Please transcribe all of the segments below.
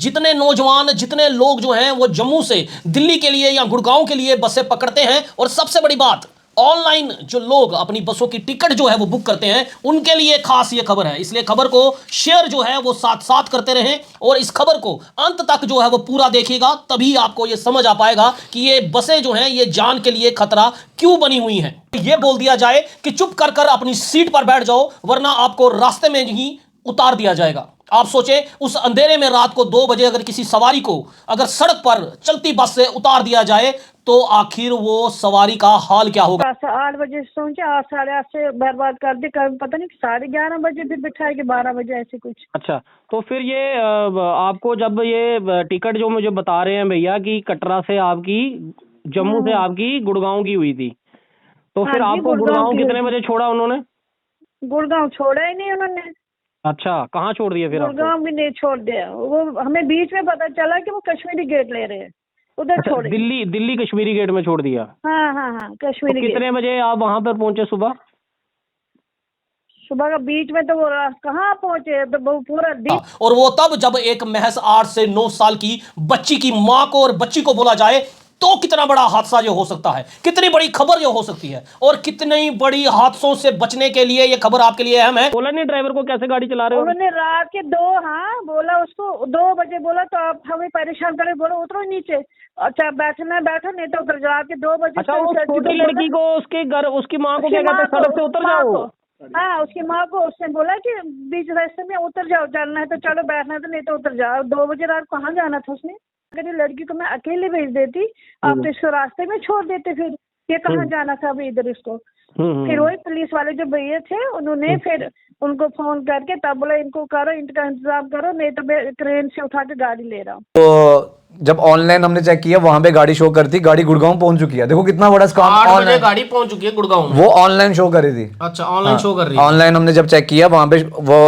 जितने नौजवान, जितने लोग जो हैं वो जम्मू से दिल्ली के लिए या गुड़गांव के लिए बसें पकड़ते हैं, और सबसे बड़ी बात, ऑनलाइन जो लोग अपनी बसों की टिकट जो है वो बुक करते हैं, उनके लिए खास ये खबर है। इसलिए खबर को शेयर जो है वो साथ साथ करते रहें, और इस खबर को अंत तक जो है वो पूरा देखिएगा, तभी आपको ये समझ आ पाएगा कि ये बसें जो हैं ये जान के लिए खतरा क्यों बनी हुई हैं। ये बोल दिया जाए कि चुप कर कर अपनी सीट पर बैठ जाओ, वरना आपको रास्ते में ही उतार दिया जाएगा। आप सोचें, उस अंधेरे में रात को 2 बजे अगर किसी सवारी को अगर सड़क पर चलती बस से उतार दिया जाए, तो आखिर वो सवारी का हाल क्या होगा। 8 बजे सोचे 8 साढ़े 8 से बर्बाद कर दी, कभी पता नहीं 11:30 बजे फिर बिठाए कि 12 बजे ऐसे कुछ। अच्छा, तो फिर ये आपको जब ये टिकट जो मुझे बता रहे हैं भैया कि कटरा से आपकी, जम्मू से आपकी गुड़गांव की हुई थी, तो फिर हाँ जी, आपको गुड़गांव कितने बजे छोड़ा उन्होंने? गुड़गांव छोड़ा ही नहीं उन्होंने। अच्छा, कहाँ छोड़ दिया फिर आपको? गुड़गांव भी नहीं छोड़ दिया, वो हमें बीच में पता चला कि वो कश्मीरी गेट ले रहे हैं, उधर अच्छा, छोड़े। दिल्ली कश्मीरी गेट में छोड़ दिया। हाँ हाँ हाँ, तो कश्मीरी गेट। कितने बजे आप वहां पर पहुंचे सुबह? सुबह का बीच में तो वो कहाँ पहुंचे, तो वो पूरा दिन। और वो तब जब एक महज 8 से 9 साल की बच्ची की मां को और बच्ची को बोला जाए, तो कितना बड़ा हादसा ये हो सकता है, कितनी बड़ी खबर ये हो सकती है, और कितनी बड़ी हादसों से बचने के लिए ये खबर आपके लिए अहम है। बोला नहीं ड्राइवर को कैसे गाड़ी चला रहे हो? उन्होंने रात के 2, हाँ बोला उसको 2 बजे बोला, तो आप हमें परेशान करे, बोलो उतरो नीचे, अच्छा बैठना है बैठो, नहीं तो उतर जाओ। रात के 2 बजे। अच्छा, उस छोटी लड़की को उसके घर, उसकी माँ को क्या कहते हैं, सड़क से उतर जाओ। हाँ, उसकी माँ को उसने बोला कि बीच रास्ते में उतर जाओ, चलना है तो चलो, बैठना है तो नहीं तो उतर जाओ। 2 बजे रात कहाँ जाना था उसने? अगर ये लड़की को मैं अकेले भेज देती, आप तो इसको रास्ते में छोड़ देते, फिर ये कहाँ जाना था अभी इधर इसको। फिर वही पुलिस वाले जो भैया थे, उन्होंने फिर उनको फोन करके तब बोला इनको करो, इनका इंतजाम करो, नहीं तो मैं क्रेन से उठा के गाड़ी ले रहा हूँ। तो जब ऑनलाइन हमने चेक किया, वहां पे गाड़ी शो करती, गाड़ी गुड़गांव पहुंच चुकी है। देखो कितना बड़ा स्कैम। 8 बजे गाड़ी पहुंच चुकी है गुड़गांव में, वो ऑनलाइन शो कर रही थी। अच्छा, ऑनलाइन शो कर रही है। ऑनलाइन हमने जब चेक किया, वहां पे वो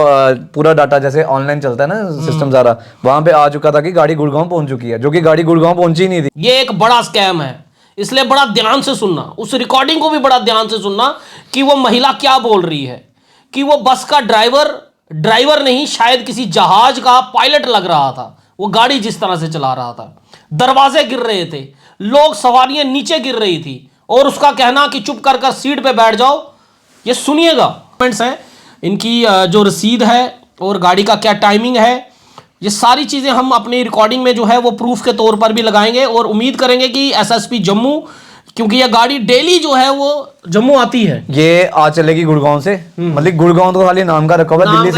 पूरा डाटा जैसे ऑनलाइन चलता है ना सिस्टम सारा, वहां पे आ चुका था कि गाड़ी गुड़गांव पहुंच चुकी है, जो कि गाड़ी गुड़गांव पहुंची नहीं थी। ये एक बड़ा स्कैम है, इसलिए बड़ा ध्यान से सुनना, उस रिकॉर्डिंग को भी बड़ा ध्यान से सुनना कि वो महिला क्या बोल रही है, कि वो बस का ड्राइवर नहीं, शायद किसी जहाज का पायलट लग रहा था। वो गाड़ी जिस तरह से चला रहा था, दरवाजे गिर रहे थे, लोग, सवारियां नीचे गिर रही थी, और उसका कहना कि चुप कर कर सीट पे बैठ जाओ। ये सुनिएगा, कमेंट्स हैं इनकी, जो रसीद है और गाड़ी का क्या टाइमिंग है, ये सारी चीज़ें हम अपनी रिकॉर्डिंग में जो है वो प्रूफ के तौर पर भी लगाएंगे, और उम्मीद करेंगे कि एसएसपी जम्मू, क्योंकि ये गाड़ी डेली जो है वो जम्मू आती है, ये आ चलेगी गुड़गांव से। मतलब गुड़गांव तो खाली नाम का रखा हुआ, दिल्ली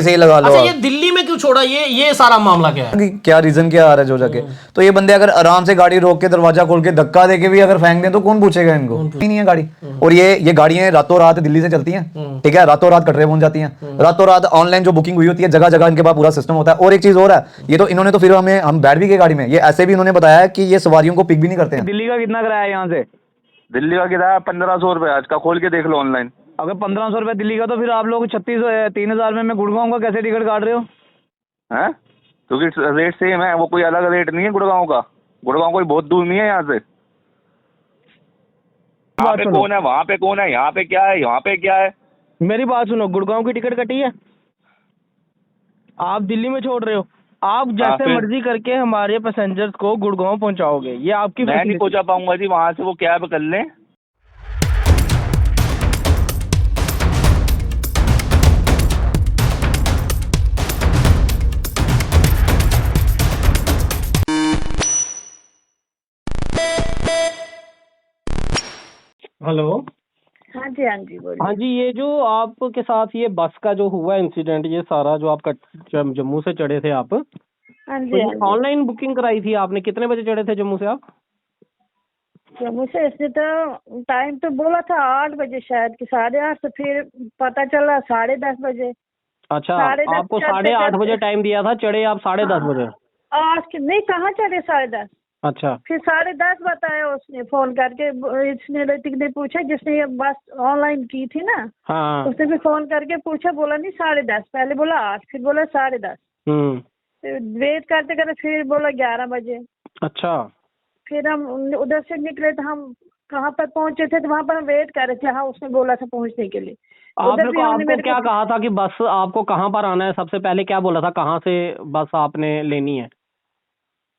से ही लगा लो। अच्छा, ये दिल्ली में क्यों छोड़ा, ये सारा मामला क्या है, क्या रीजन क्या आ रहा है जो जाके। तो ये बंदे अगर आराम से गाड़ी रोक के दरवाजा खोल के धक्का देके भी अगर फेंक दें तो कौन पूछेगा इनको? नहीं है गाड़ी। और ये गाड़ियां रातों रात दिल्ली से चलती हैं, ठीक है, रातों रात कटरे पहुंच जाती हैं, रातों रात ऑनलाइन जो बुकिंग हुई होती है, जगह जगह इनके पास पूरा सिस्टम होता है। और एक चीज और है, ये तो इन्होंने तो फिर हम बैठ भी गए गाड़ी में, ये ऐसे भी इन्होंने बताया कि ये सवारियों को पिक भी नहीं करते हैं। दिल्ली का कितना किराया है यहाँ से? दिल्ली का किराया 1500 रुपये आज का, खोल के देख लो ऑनलाइन। अगर 1500 रुपये दिल्ली का, तो फिर आप लोग 3000 में गुड़गांव का कैसे टिकट काट रहे हो? हैं? क्योंकि रेट सेम है, वो कोई अलग रेट नहीं है गुड़गांव का। गुड़गांव कोई बहुत दूर नहीं है यहाँ से। वहाँ पे कौन है, वहाँ पे कौन है, यहाँ पे क्या है, यहाँ पे क्या है? मेरी बात सुनो, गुड़गांव की टिकट कटी है, आप दिल्ली में छोड़ रहे हो। आप जैसे मर्जी करके हमारे पैसेंजर्स को गुड़गांव पहुंचाओगे, ये आपकी। मैं नहीं पहुंचा पाऊंगा जी, वहां से वो कैब कर लें। हेलो, हाँ जी बोलिए। हाँ जी, ये जो आपके साथ ये बस का जो हुआ इंसिडेंट, ये सारा जो आप जम्मू से चढ़े थे आप, हाँ तो जी, ये ऑनलाइन बुकिंग कराई थी आपने? कितने बजे चढ़े थे जम्मू से आप? जम्मू से इसने तो टाइम तो बोला था 8 बजे शायद कि 8:30, तो फिर पता चला 10:30 बजे। अच्छा, 10:30 आपको 8:30 बजे टाइम दिया था, चढ़े आप 10:30 बजे? आज के नहीं, कहाँ चढ़े 10:30। अच्छा, फिर 10:30 बताया उसने फोन करके, इसने ऋतिक ने पूछा जिसने ये बस ऑनलाइन की थी ना, हाँ, उसने भी फोन करके पूछा, बोला नहीं 10:30, पहले बोला 8, फिर बोला 10:30। वेट करते करते फिर बोला 11 बजे। अच्छा, फिर हम उधर से निकले, तो हम कहाँ पर पहुंचे थे, तो वहाँ पर हम वेट कर रहे थे, हाँ उसने बोला था पहुंचने के लिए। उधर भी हमने आपको मेरे क्या को कहा था कि बस आपको कहाँ पर आना है? सबसे पहले क्या बोला था, कहाँ से बस आपने लेनी है?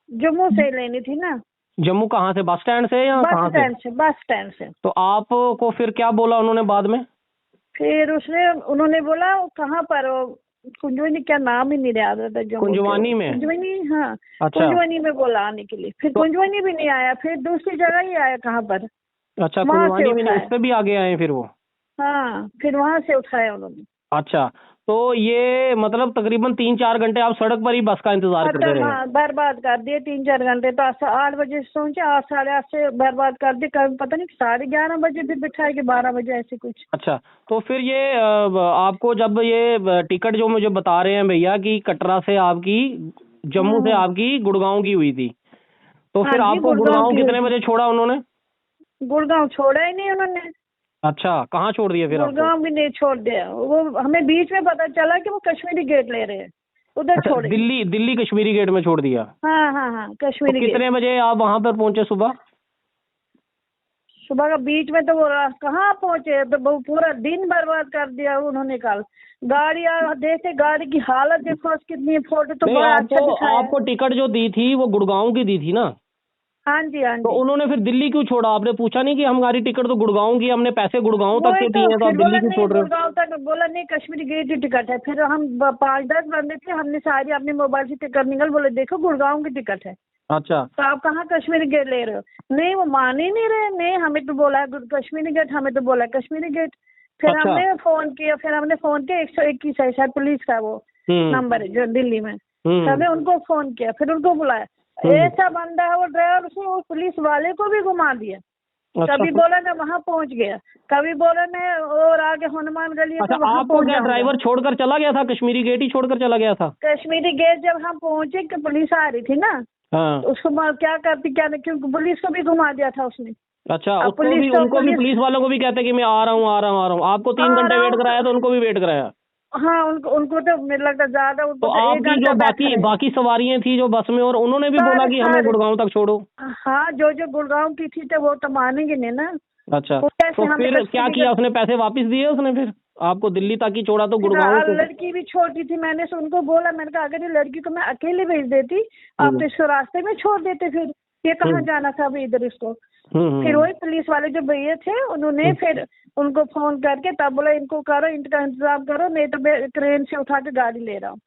जम्मू से लेनी थी ना, जम्मू कहाँ से, बस स्टैंड से या बस कहाँ से? स्टैंड से, बस स्टैंड से। तो आपको फिर क्या बोला उन्होंने बाद में? फिर उन्होंने बोला वो कहाँ पर हो, कुंजवनी, क्या नाम ही नहीं याद रहता, जम्मू के। कुंजवानी में? कुंजवनी, हाँ। अच्छा। कुंजवनी में बोला आने के लिए, फिर कुंजवनी भी नहीं आया, फिर दूसरी जगह ही आया, कहाँ पर, अच्छा, वहाँ से कुंजवानी भी नहीं, उठाया। उससे भी आगे आए फिर वो? हाँ, फिर वहाँ से उठाया उन्होंने। अच्छा, तो ये मतलब तकरीबन 3-4 घंटे आप सड़क पर ही बस का इंतजार करते खत्म, रहे? हाँ, बर्बाद कर दिए 3-4 घंटे। तो 8 बजे से सोचे, 8, 8:30 से बर्बाद कर दिए, कभी पता नहीं 11:30 बजे फिर बिठाए कि 12 बजे, ऐसे कुछ। अच्छा, तो फिर ये आपको जब ये टिकट जो मुझे बता रहे हैं भैया कि कटरा से आपकी, जम्मू से आपकी गुड़गांव की हुई थी, तो हाँ फिर जी, आपको गुड़गांव गुड़गांव की कितने हुई बजे छोड़ा उन्होंने? गुड़गांव छोड़ा ही नहीं उन्होंने, अच्छा, कहाँ छोड़ दिया फिर आपको? गुड़गांव भी नहीं छोड़ दिया। वो हमें बीच में पता चला कि वो कश्मीरी गेट ले रहे हैं, उधर अच्छा, छोड़े। दिल्ली कश्मीरी गेट में छोड़ दिया? हाँ हाँ हाँ, तो कश्मीरी गेट। कितने बजे आप वहां पर पहुंचे सुबह? सुबह का बीच में तो वो कहाँ पहुंचे, तो वो पूरा दिन बर्बाद कर दिया उन्होंने। कल गाड़ी देखे, गाड़ी की हालत देखो कितनी, फोटो तो नहीं, बड़ा अच्छा दिखाया। आपको टिकट जो दी थी वो गुड़गांव की दी थी ना? हाँ जी, हाँ तो जी। उन्होंने फिर दिल्ली क्यों छोड़ा? आपने पूछा नहीं कि हमारी टिकट तो गुड़गांव की, हमने पैसे गुड़गांव तक वही के दिए हैं, तो आप फिर दिल्ली बोला क्यों नहीं, छोड़ रहे हो? गुड़गांव तक बोला नहीं, कश्मीरी गेट की टिकट है। फिर हम 5-10 बंदे थे, हमने सारी अपने मोबाइल से टिकट निकल, बोले देखो गुड़गांव की टिकट है, अच्छा, तो आप कहाँ कश्मीरी गेट ले रहे हो? नहीं, वो मान ही नहीं रहे। नहीं, हमें तो बोला है कश्मीरी गेट, हमें तो बोला है कश्मीरी गेट। फिर अच्छा। हमने फोन किया, 121 है शायद पुलिस का वो नंबर है जो दिल्ली में। हमने उनको फोन किया, फिर उनको बुलाया। ऐसा बंदा है वो ड्राइवर, उसने वो पुलिस वाले को भी घुमा दिया। अच्छा, कभी बोला मैं वहाँ पहुँच गया, कभी बोला मैं और आगे हनुमान गली है अच्छा, तो वहाँ आपको पहुँच क्या जाऊंगा। ड्राइवर छोड़कर चला गया था? कश्मीरी गेट ही छोड़कर चला गया था? कश्मीरी गेट जब हम पहुँचे कि पुलिस आ रही थी ना, हाँ। उसको क्या करती क्या नहीं, क्योंकि पुलिस को भी घुमा दिया था उसने। अच्छा, अब उसको भी, उनको भी, पुलिस वालों को भी कहते कि मैं आ रहा हूँ। आपको 3 घंटे वेट कराया तो उनको भी वेट कराया? हाँ, उनको तो मुझे लगता ज्यादा, उनको तो तो 1 आपकी घंटा जो बैठा रहे। बाकी सवारियां थी जो बस में, और उन्होंने भी बोला कि हमें सारे। गुड़गांव तक छोड़ो? हाँ, जो गुड़गांव की थी तो वो तो मानेंगे नहीं ना। अच्छा, वो कैसे तो हमें फिर कश्मीरी क्या किया उसने? पैसे वापस दिए उसने? फिर आपको दिल्ली तक ही छोड़ा तो गुड़गांव को? लड़की भी छोटी थी, मैंने से उनको बोला, मैंने कहा अगर ये लड़की को मैं अकेले भेज देती, आप तो इसको रास्ते में छोड़ देते, फिर ये कहाँ जाना था अभी इधर इसको। फिर वही पुलिस वाले जो भैया थे उन्होंने फिर उनको फोन करके तब बोला इनको करो, इनका इंतजाम करो, नहीं तो मैं ट्रेन से उठा के गाड़ी ले रहा हूँ।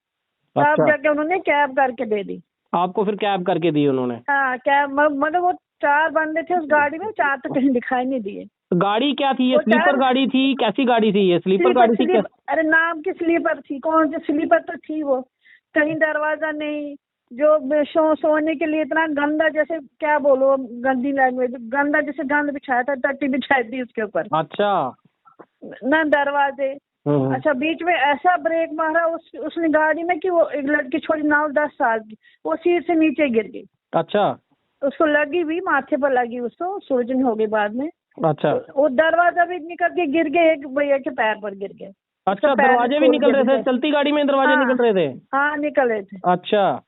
तब अच्छा। जाके उन्होंने कैब करके दे दी। आपको फिर कैब करके दी उन्होंने? हाँ, कैब, मगर वो 4 बंदे थे उस गाड़ी में, 4 तो कहीं दिखाई नहीं दिए। गाड़ी क्या थी ये? वो स्लीपर चार- गाड़ी थी? कैसी गाड़ी थी ये? स्लीपर गाड़ी थी क्या? अरे नाम की स्लीपर थी, कौन सी स्लीपर तो थी वो, कहीं दरवाजा नहीं, जो सोने के लिए इतना गंदा, जैसे क्या बोलो गंदी लैंग्वेज, गंदा जैसे गंद बिछाया था, टट्टी बिछाई थी उसके ऊपर, अच्छा। ना दरवाजे। अच्छा, बीच में ऐसा ब्रेक मारा उसने गाड़ी में कि वो एक लड़की छोटी 9-10 साल की, वो सीट से नीचे गिर गई। अच्छा, उसको लगी भी, माथे पर लगी, उसको सूजन हो गई बाद में। अच्छा, वो दरवाजा भी निकल के गिर गए, एक भैया के पैर पर गिर गए। अच्छा, पैर दरवाजे भी खोल निकल के रहे थे? दिखे। चलती गाड़ी में दरवाजे हाँ। निकल रहे थे? हाँ, निकल रहे थे। अच्छा,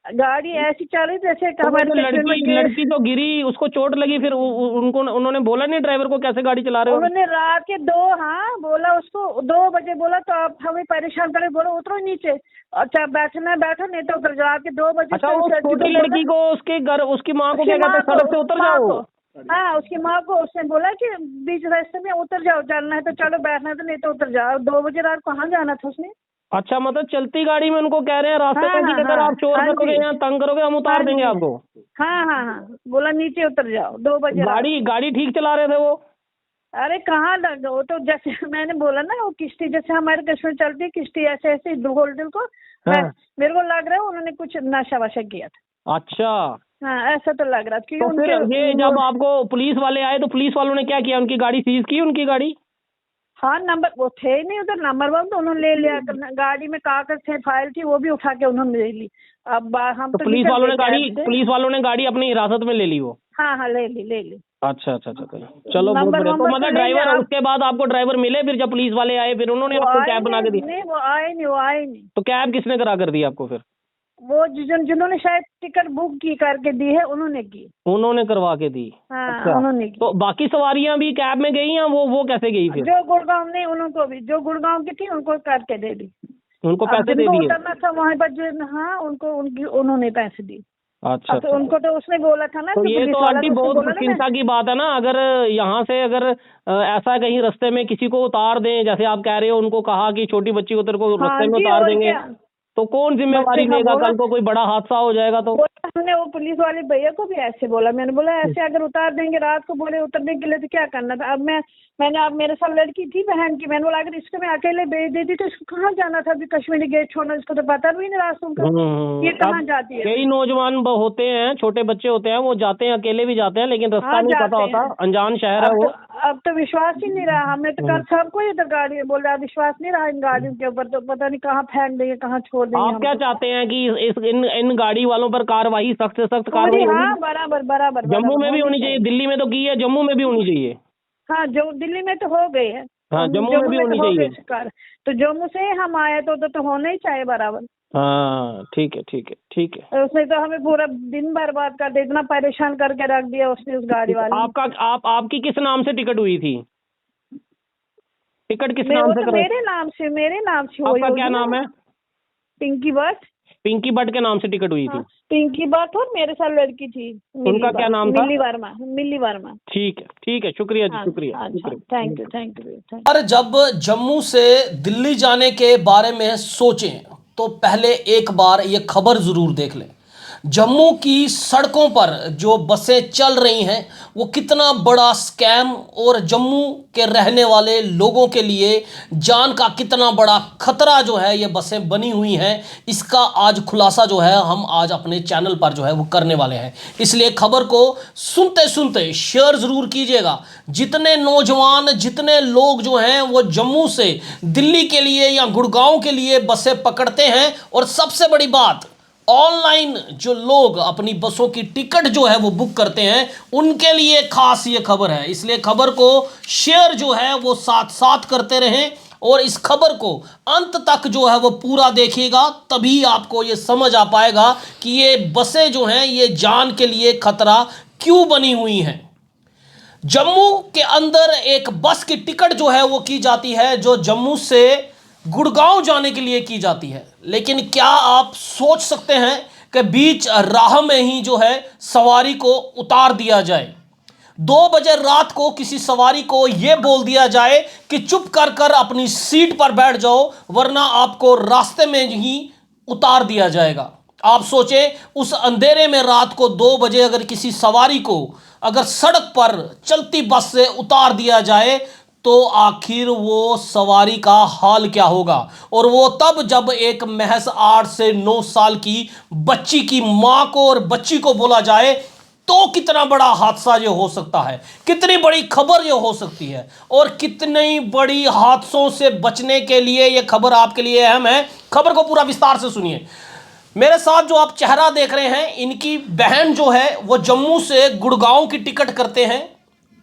गाड़ी ऐसी चल रही जैसे तो वो हमारे जो कश्मीर में लड़की तो गिरी, उसको चोट लगी, फिर उन्होंने बोला नहीं ड्राइवर को कैसे गाड़ी चला रहे हो? उन्होंने रात के 2, हाँ बोला उसको, 2 बजे बोला तो आप हमें परेशान करे, बोलो उतरो नीचे, अच्छा बैठना बैठो, नहीं तो उतर जाओ। के 2 बजे अच्छा, वो छोटी लड़की को उसके घर, उसकी माँ को क्या कहते हैं, सड़क से उतर जाओ? हाँ, उसकी माँ को उसने बोला कि बीच रास्ते में उतर जाओ, चलना है तो चलो, बैठना है तो नहीं तो उतर जाओ। 2 बजे रात कहाँ जाना था उसने। अच्छा, मतलब चलती गाड़ी में उनको कह रहे हैं रास्ते हाँ, में कि हाँ, अगर हाँ, आप शोर हाँ करोगे जी। या तंग करोगे हम उतार हाँ देंगे जी। आपको? हाँ हाँ हाँ, बोला नीचे उतर जाओ। 2 बजे रात। गाड़ी ठीक चला रहे थे वो? अरे कहाँ लग, वो तो जैसे मैंने बोला ना, वो किश्ती जैसे हमारे कश्मीर चलती है किश्ती, ऐसे ऐसे होल्डर को मेरे को लग रहा है उन्होंने कुछ नशा वशा किया था। अच्छा। हाँ, ऐसा तो लग रहा था। तो फिर ये जब आपको पुलिस वाले आए तो पुलिस वालों ने क्या किया? उनकी गाड़ी सीज की? उनकी गाड़ी? हाँ, नंबर वो थे नहीं उधर, नंबर वन तो उन्होंने ले लिया। गाड़ी में कागज थे, फाइल थी, वो भी उठा के उन्होंने ले ली। अब हम तो पुलिस वालों ने गाड़ी अपनी हिरासत में ले ली वो? हाँ हाँ, ले ली। अच्छा, चलो बहुत बढ़िया। तो मतलब ड्राइवर, उसके बाद आपको ड्राइवर मिले फिर जब पुलिस वाले आए, फिर उन्होंने आपको कैब बना के दी? नहीं, वो आए नहीं। तो कैब किसने करा कर दी आपको फिर? वो जिन्होंने शायद टिकट बुक की करके दी है उन्होंने की। उन्होंने करवा के दी। हाँ अच्छा। उन्होंने की। तो बाकी सवारियां भी कैब में गई या वो कैसे गई फिर? जो गुड़गांव ने उनको भी, जो गुड़गांव की थी उनको करके दे दी। उनको अब पैसे दे जिनको दिए? उतरना था वहाँ पर जो, हाँ उन्होंने पैसे दी। अच्छा अब तो अच्छा। उनको तो उसने बोला था ना तो कि ये पुलिस तो वाला आंटी तो उसने बहुत बोला ना चिंता की बात है ना, अगर यहाँ से अगर ऐसा कहीं रास्ते में किसी को उतार दें, जैसे आप कह रहे हो उनको कहा कि छोटी बच्ची को तेरे को हाँ रास्ते में जी, उतार और देंगे, क्या। तो कौन जिम्मेवारी बच्चे का लेगा? बोला- कल को कोई बड़ा हादसा हो जाएगा तो। बोला हमने वो पुलिस वाले भैया को भी ऐसे बोला, मैंने बोला ऐसे अगर उतार देंगे रात को बोले उतरने के लिए तो क्या करना था। अब मैंने अब मेरे साथ लड़की थी बहन की, मैंने बोला अगर इसको मैं अकेले भेज देती तो इसको कहाँ जाना था? अभी कश्मीरी गेट छोड़ना, इसको तो पता भी नहीं रास्तों का ये कहाँ अब जाती है। कई नौजवान होते हैं, छोटे बच्चे होते हैं, वो जाते हैं, अकेले भी जाते हैं, लेकिन रास्ता हाँ, नहीं पता जाते होता, हैं। अनजान शहर है वो। अब तो विश्वास ही नहीं रहा, हमने तो कल सबको इधर गाड़ी बोल रहा विश्वास नहीं रहा इन गाड़ियों के ऊपर, तो पता नहीं कहाँ फेंक देंगे कहाँ छोड़ देंगे। आप क्या हमको। चाहते हैं कि इन गाड़ी वालों पर कार्रवाई, सख्त से सख्त पूरी, कार्रवाई हाँ होगी? बराबर बराबर जम्मू बराबर में भी होनी चाहिए, दिल्ली में तो की है, जम्मू में भी होनी चाहिए। हाँ जो दिल्ली में तो हो गई है। हाँ, जम्मू में भी होनी तो हो चाहिए। गई शिकार। तो जम्मू से हम आए तो होना ही चाहिए बराबर। हाँ ठीक है ठीक है ठीक है। और उसने तो हमें पूरा दिन बर्बाद कर दिया, इतना परेशान करके रख दिया उसने उस गाड़ी वाले ने। आपकी किस नाम से टिकट हुई थी? टिकट किस वो नाम से तो कराई? मेरे नाम से हुई आपका क्या होगी ना। नाम है? पिंकी भट्ट। पिंकी भट्ट के नाम से टिकट हुई थी। हाँ, पिंकी भट्ट और मेरे साथ लड़की थी उनका क्या नाम था? मिली वर्मा। ठीक है, शुक्रिया जी, हाँ, शुक्रिया अच्छा, शुक्रिया। Thank you. पर जब जम्मू से दिल्ली जाने के बारे में सोचें तो पहले एक बार ये खबर ज़रूर देख लें। जम्मू की सड़कों पर जो बसें चल रही हैं वो कितना बड़ा स्कैम और जम्मू के रहने वाले लोगों के लिए जान का कितना बड़ा खतरा जो है ये बसें बनी हुई हैं, इसका आज खुलासा जो है हम आज अपने चैनल पर जो है वो करने वाले हैं। इसलिए खबर को सुनते सुनते शेयर ज़रूर कीजिएगा। जितने नौजवान, जितने लोग जो हैं वो जम्मू से दिल्ली के लिए या गुड़गांव के लिए बसें पकड़ते हैं, और सबसे बड़ी बात ऑनलाइन जो लोग अपनी बसों की टिकट जो है वो बुक करते हैं, उनके लिए खास ये खबर है। इसलिए खबर को शेयर जो है वो साथ साथ करते रहें और इस खबर को अंत तक जो है वो पूरा देखिएगा, तभी आपको ये समझ आ पाएगा कि ये बसें जो हैं ये जान के लिए खतरा क्यों बनी हुई हैं। जम्मू के अंदर एक बस की टिकट जो है वो की जाती है जो जम्मू से गुड़गांव जाने के लिए की जाती है, लेकिन क्या आप सोच सकते हैं कि बीच राह में ही जो है सवारी को उतार दिया जाए? 2 बजे रात को किसी सवारी को यह बोल दिया जाए कि चुप कर अपनी सीट पर बैठ जाओ वरना आपको रास्ते में ही उतार दिया जाएगा। आप सोचें, उस अंधेरे में रात को 2 बजे अगर किसी सवारी को अगर सड़क पर चलती बस से उतार दिया जाए तो आखिर वो सवारी का हाल क्या होगा। और वो तब जब एक महज 8 से 9 साल की बच्ची की मां को और बच्ची को बोला जाए तो कितना बड़ा हादसा ये हो सकता है, कितनी बड़ी खबर ये हो सकती है, और कितनी बड़ी हादसों से बचने के लिए ये खबर आपके लिए अहम है। खबर को पूरा विस्तार से सुनिए। मेरे साथ जो आप चेहरा देख रहे हैं, इनकी बहन जो है वो जम्मू से गुड़गांव की टिकट करते हैं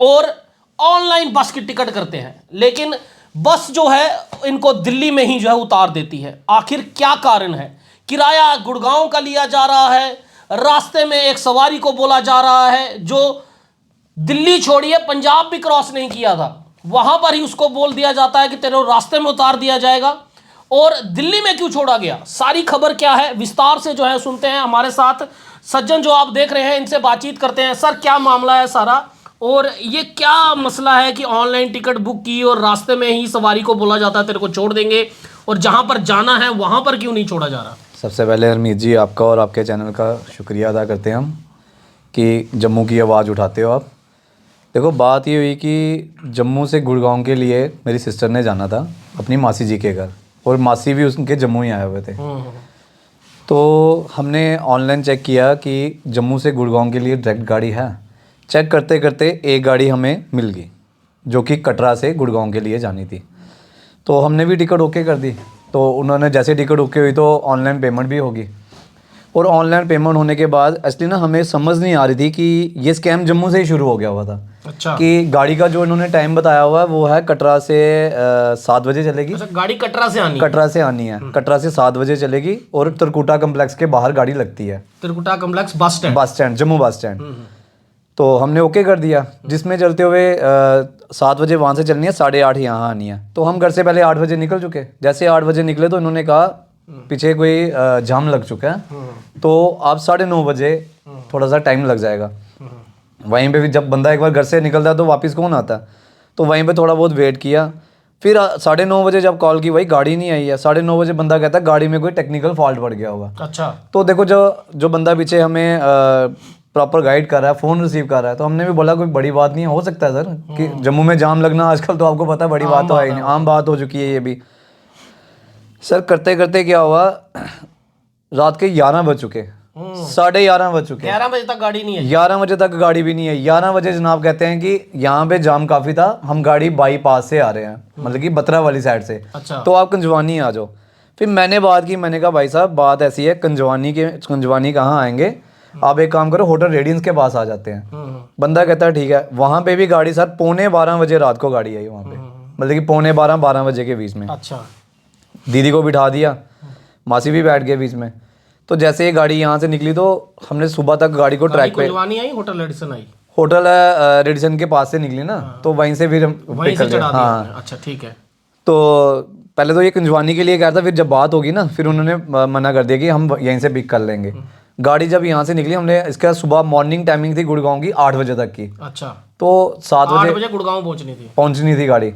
और ऑनलाइन बस की टिकट करते हैं, लेकिन बस जो है इनको दिल्ली में ही जो है उतार देती है। आखिर क्या कारण है? किराया गुड़गांव का लिया जा रहा है, रास्ते में एक सवारी को बोला जा रहा है जो दिल्ली छोड़िए पंजाब भी क्रॉस नहीं किया था, वहां पर ही उसको बोल दिया जाता है कि तेरे रास्ते में उतार दिया जाएगा, और दिल्ली में क्यों छोड़ा गया? सारी खबर क्या है विस्तार से जो है सुनते हैं। हमारे साथ सज्जन जो आप देख रहे हैं इनसे बातचीत करते हैं। सर, क्या मामला है सारा, और ये क्या मसला है कि ऑनलाइन टिकट बुक की और रास्ते में ही सवारी को बोला जाता है तेरे को छोड़ देंगे, और जहां पर जाना है वहां पर क्यों नहीं छोड़ा जा रहा? सबसे पहले हरमीत जी आपका और आपके चैनल का शुक्रिया अदा करते हैं हम कि जम्मू की आवाज़ उठाते हो आप। देखो, बात ये हुई कि जम्मू से गुड़गांव के लिए मेरी सिस्टर ने जाना था अपनी मासी जी के घर, और मासी भी उनके जम्मू ही आए हुए थे। तो हमने ऑनलाइन चेक किया कि जम्मू से गुड़गांव के लिए डायरेक्ट गाड़ी है। चेक करते करते एक गाड़ी हमें मिल गई जो कि कटरा से गुड़गांव के लिए जानी थी। तो हमने भी टिकट ओके कर दी। तो उन्होंने जैसे टिकट ओके हुई तो ऑनलाइन पेमेंट भी होगी। और ऑनलाइन पेमेंट होने के बाद एक्चुअली ना हमें समझ नहीं आ रही थी कि ये स्कैम जम्मू से ही शुरू हो गया हुआ था। अच्छा कि गाड़ी का जो इन्होंने टाइम बताया हुआ है वो है कटरा से 7 बजे चलेगी। अच्छा, गाड़ी कटरा से आनी है। कटरा से आनी है, कटरा से 7 बजे चलेगी और त्रिकुटा कम्प्लेक्स के बाहर गाड़ी लगती है, Trikuta complex bus stand. Bus stand, Jammu bus stand. तो हमने ओके कर दिया, जिसमें चलते हुए 7 बजे वहाँ से चलनी है, 8:30 यहाँ आनी है। तो हम घर से पहले 8 बजे निकल चुके। जैसे 8 बजे निकले तो इन्होंने कहा पीछे कोई जाम लग चुका है, तो आप 9:30 बजे थोड़ा सा टाइम लग जाएगा। वहीं पे भी जब बंदा एक बार घर से निकलता है तो वापस कौन आता है, तो वहीं पे थोड़ा बहुत वेट किया। फिर 9:30 बजे जब कॉल की, वही गाड़ी नहीं आई है। 9:30 बजे बंदा कहता है गाड़ी में कोई टेक्निकल फॉल्ट पड़ गया होगा। अच्छा, तो देखो जो बंदा पीछे हमें प्रॉपर गाइड कर रहा है, फ़ोन रिसीव कर रहा है, तो हमने भी बोला कोई बड़ी बात नहीं है, हो सकता है सर कि जम्मू में जाम लगना आजकल तो आपको पता है बड़ी बात तो है ही नहीं, आम बात हो चुकी है ये भी। सर करते करते क्या हुआ, रात के 11 बज चुके, 11:30 बज चुके, 11 बजे तक गाड़ी नहीं है। 11 बजे तक गाड़ी भी नहीं है। 11 बजे जनाब कहते हैं कि यहाँ पे जाम काफ़ी था, हम गाड़ी बाईपास से आ रहे हैं, मतलब कि बत्रा वाली साइड से, अच्छा। तो आप कंजवानी आ जाओ। फिर मैंने बात की, मैंने कहा भाई साहब बात ऐसी है, कंजवानी कहाँ आएंगे, आप एक काम करो होटल रेडियंस के पास आ जाते हैं। बंदा कहता है ठीक है। वहाँ पे भी गाड़ी सर 11:15 बजे रात को गाड़ी आई वहाँ पे, मतलब कि 11:15-12 बजे के बीच में। अच्छा, दीदी को बिठा दिया, मासी भी बैठ गए बीच में। तो जैसे ये गाड़ी यहाँ से निकली तो हमने सुबह तक गाड़ी को ट्रैक पे, कुंजवानी आई, होटल एडिसन आई, होटल रेडिसन के पास से निकली ना, तो वहीं से फिर हम वहीं pick से कर लिया। चढ़ा दिया हाँ, आपने। अच्छा ठीक है। तो पहले तो ये कुंजवानी के लिए कहा था, फिर जब बात होगी ना फिर उन्होंने मना कर दिया कि हम यहीं से पिक कर लेंगे। गाड़ी जब यहाँ से निकली, हमने इसका सुबह मॉर्निंग टाइमिंग थी गुड़गांव की 8 बजे तक की, अच्छा, तो 7 8 बजे बजे गुड़गांव पहुंचनी थी गाड़ी।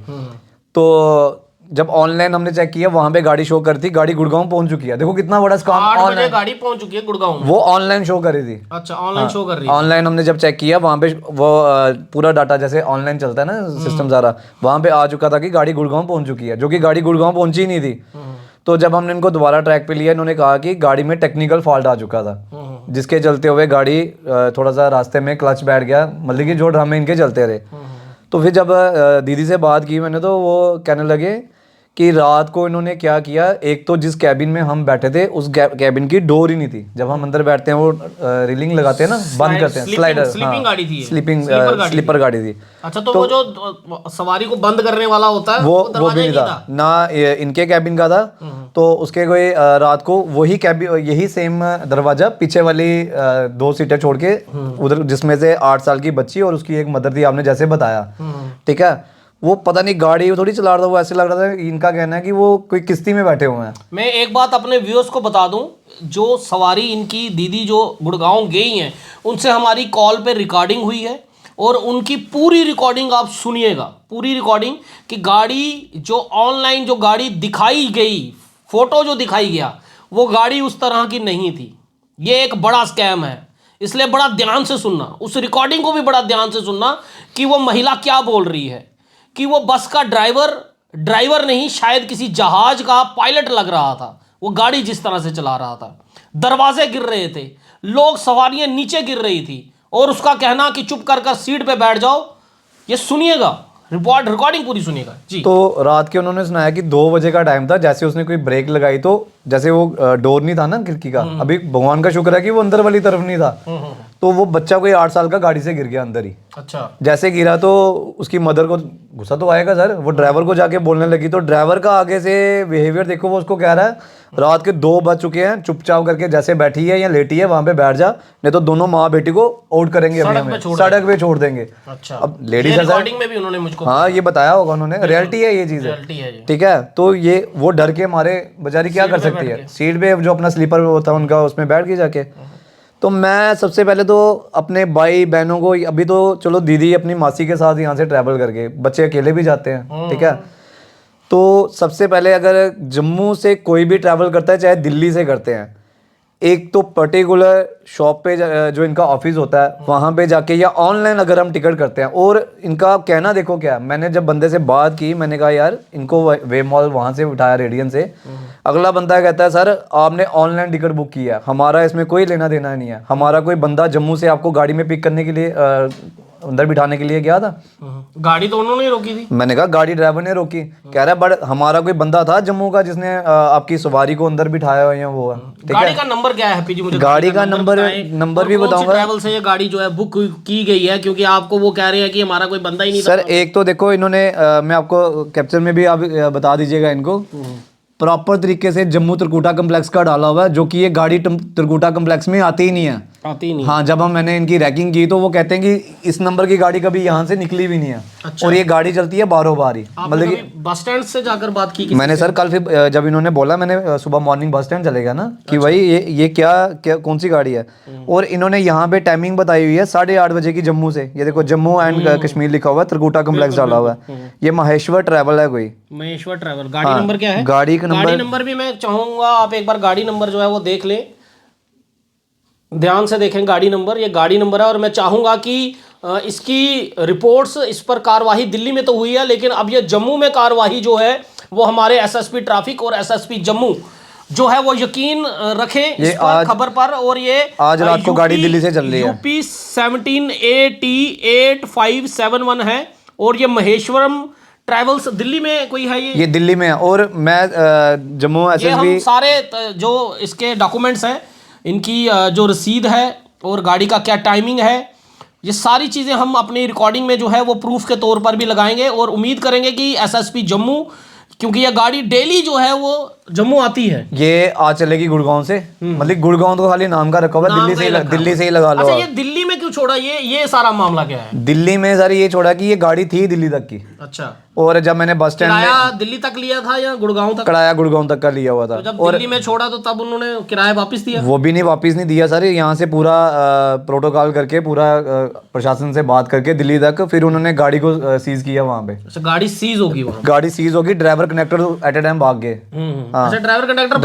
तो जब ऑनलाइन हमने चेक किया वहां पे गाड़ी शो करती, गाड़ी गुड़गांव पहुंच चुकी है। देखो कितना बड़ा स्कैम, 8 बजे ऑनलाइन गाड़ी पहुंच चुकी है गुड़गांव में। वो ऑनलाइन शो कर रही थी। अच्छा, ऑनलाइन शो कर रही है। ऑनलाइन हमने जब चेक किया वहां पे वो पूरा डाटा जैसे ऑनलाइन चलता है ना सिस्टम सारा, वहां पे आ चुका था कि गाड़ी गुड़गांव पहुंच चुकी है, जो कि गाड़ी गुड़गांव पहुंची ही नहीं थी। तो जब हमने इनको दोबारा ट्रैक पे लिया, इन्होंने कहा कि गाड़ी में टेक्निकल फॉल्ट आ चुका था, जिसके चलते हुए गाड़ी थोड़ा सा रास्ते में क्लच बैठ गया, मतलब कि जो ड्रामे इनके चलते रहे। तो फिर जब दीदी से बात की मैंने, तो वो कहने लगे कि रात को इन्होंने क्या किया, एक तो जिस कैबिन में हम बैठे थे उस कैबिन की डोर ही नहीं थी। जब हम अंदर बैठते हैं वो रीलिंग लगाते हैं ना, बंद करते हैं, स्लाइडर, स्लीपिंग गाड़ी थी ये। स्लीपर गाड़ी थी। अच्छा, तो वो जो सवारी को बंद करने वाला होता है वो दरवाजा भी ही नहीं था ना, इनके कैबिन का था। तो उसके कोई रात को वही कैबिन, यही सेम दरवाजा, पीछे वाली 2 सीटें छोड़ के उधर, जिसमें से 8 साल की बच्ची और उसकी एक मदर थी, आपने जैसे बताया, ठीक है। वो पता नहीं गाड़ी थोड़ी चला रहा था, वो ऐसे लग रहा था, इनका कहना है कि वो कोई किश्ती में बैठे हुए हैं। मैं एक बात अपने व्यूअर्स को बता दूं, जो सवारी इनकी दीदी जो गुड़गांव गई हैं उनसे हमारी कॉल पे रिकॉर्डिंग हुई है, और उनकी पूरी रिकॉर्डिंग आप सुनिएगा, पूरी रिकॉर्डिंग कि गाड़ी जो ऑनलाइन जो गाड़ी दिखाई गई, फोटो जो दिखाई गया, वो गाड़ी उस तरह की नहीं थी। ये एक बड़ा स्कैम है, इसलिए बड़ा ध्यान से सुनना, उस रिकॉर्डिंग को भी बड़ा ध्यान से सुनना कि वो महिला क्या बोल रही है, कि वो बस का ड्राइवर नहीं, शायद किसी जहाज का पायलट लग रहा था। वो गाड़ी जिस तरह से चला रहा था, दरवाजे गिर रहे थे, लोग, सवारियां नीचे गिर रही थी, और उसका कहना कि चुप कर सीट पे बैठ जाओ। ये सुनिएगा, रिकॉर्डिंग पूरी सुनिएगा जी। तो रात के उन्होंने सुनाया कि 2 बजे का टाइम था, जैसे उसने कोई ब्रेक लगाई तो जैसे वो डोर नहीं था ना खिड़की का, अभी भगवान का शुक्र है कि वो अंदर वाली तरफ नहीं था, तो वो बच्चा कोई 8 साल का गाड़ी से गिर गया अंदर ही। अच्छा, जैसे गिरा तो उसकी मदर को गुस्सा तो आएगा सर, वो ड्राइवर को जाके बोलने लगी, तो ड्राइवर का आगे से बिहेवियर देखो, वो उसको कह रहा है रात के 2 बज चुके हैं, चुपचाप करके जैसे बैठी है या लेटी है वहां पे बैठ जा, नहीं तो दोनों माँ बेटी को आउट करेंगे, सड़क पे छोड़ देंगे। अच्छा, अब लेडीज रिकॉर्डिंग में भी उन्होंने मुझको, हाँ ये बताया होगा उन्होंने, रियलिटी है ये चीज है, ठीक है। तो ये वो डर के मारे बेचारी क्या कर सकती है, सीट पे जो अपना स्लीपर होता है उनका, उसमें बैठ गई जाके। तो मैं सबसे पहले तो अपने भाई बहनों को, अभी तो चलो दीदी अपनी मासी के साथ यहाँ से ट्रैवल करके, बच्चे अकेले भी जाते हैं, ठीक है। तो सबसे पहले अगर जम्मू से कोई भी ट्रैवल करता है, चाहे दिल्ली से करते हैं, एक तो पर्टिकुलर शॉप पे जो इनका ऑफिस होता है वहाँ पे जाके, या ऑनलाइन अगर हम टिकट करते हैं। और इनका कहना देखो क्या, मैंने जब बंदे से बात की, मैंने कहा यार इनको वे मॉल वहाँ से उठाया रेडियन से, अगला बंदा कहता है सर आपने ऑनलाइन टिकट बुक किया, हमारा इसमें कोई लेना देना नहीं है, हमारा कोई बंदा जम्मू से आपको गाड़ी में पिक करने के लिए अंदर बिठाने के लिए गया था। गाड़ी तो उन्होंने ही रोकी थी। मैंने कहा गाड़ी ड्राइवर ने रोकी, कह रहा है बट हमारा कोई बंदा था जम्मू का जिसने आपकी सवारी को अंदर बिठाया या वो है। ठीक गाड़ी है, का नंबर क्या है हैप्पी जी? मुझे गाड़ी का नंबर भी बताऊंगा। ट्रैवल से ये गाड़ी जो है बुक की गई है, क्योंकि आपको वो कह रहे हैं कि हमारा कोई बंदा ही नहीं सर एक तो देखो इन्होंने मैं आपको कैप्चर में भी आप बता दीजिएगा इनको, प्रॉपर तरीके से जम्मू त्रिकुटा कम्प्लेक्स का डाला हुआ है, जो कि ये गाड़ी त्रिकुटा कम्प्लेक्स में आती ही नहीं है। आती नहीं। हाँ, जब मैंने इनकी रैकिंग की तो वो कहते हैं कि इस नंबर की गाड़ी कभी यहाँ से निकली भी नहीं है। अच्छा। और ये गाड़ी चलती है बारों बार ही, मतलब कि बस स्टैंड से जाकर बात की किसी मैंने सर कल फिर जब इन्होंने बोला, मैंने सुबह मॉर्निंग बस स्टैंड चले गया ना कि भाई ये क्या कौन सी गाड़ी है, और इन्होंने यहाँ पे टाइमिंग बताई हुई है 8:30 बजे की जम्मू से। ये देखो जम्मू एंड कश्मीर लिखा हुआ है, त्रिकुटा कम्प्लेक्स डाला हुआ है। ये महेश्वर ट्रैवल है कोई, महेश्वर ट्रैवल। गाड़ी नंबर क्या है? गाड़ी का नंबर भी मैं चाहूंगा आप एक बार गाड़ी नंबर जो है वो देख लें, ध्यान से देखें गाड़ी नंबर। ये गाड़ी नंबर है और मैं चाहूंगा कि इसकी रिपोर्ट्स, इस पर कार्रवाई दिल्ली में तो हुई है, लेकिन अब ये जम्मू में कार्रवाई जो है वो हमारे एसएसपी ट्रैफिक और एसएसपी जम्मू जो है वो यकीन रखें इस पर खबर पर। और ये आज रात को गाड़ी दिल्ली से चल रही है, यूपी 17AT8571 है, और ये महेश्वरम ट्रैवल्स दिल्ली में कोई है। ये दिल्ली में है। और मैं जम्मू ये हम एसएसबी सारे जो इसके डॉक्यूमेंट्स हैं, इनकी जो रसीद है और गाड़ी का क्या टाइमिंग है, ये सारी चीज़ें हम अपनी रिकॉर्डिंग में जो है वो प्रूफ के तौर पर भी लगाएंगे, और उम्मीद करेंगे कि एसएसपी जम्मू, क्योंकि ये गाड़ी डेली जो है वो जम्मू आती है, ये आज चलेगी गुड़गांव से, मतलब गुड़गांव तो खाली नाम का रखा हुआ है, दिल्ली से ही लगा लो। अच्छा, ये दिल्ली में क्यों छोड़ा? ये सारा मामला क्या है? दिल्ली में सर ये छोड़ा कि ये गाड़ी थी दिल्ली तक की। अच्छा। और जब मैंने बस स्टैंड किराया दिल्ली तक लिया था या गुड़गांव तक? किराया गुड़गांव तक का लिया हुआ था। तो जब दिल्ली में छोड़ा तो तब उन्होंने किराया वापस दिया? वो भी नहीं, वापस नहीं दिया सर। यहाँ से पूरा प्रोटोकॉल करके, पूरा प्रशासन से बात करके दिल्ली तक, फिर उन्होंने गाड़ी को सीज किया वहाँ पे। अच्छा, गाड़ी सीज होगी वहाँ? गाड़ी सीज होगी, driver connector at a time भाग गए। अच्छा, ड्राइवर कनेक्टर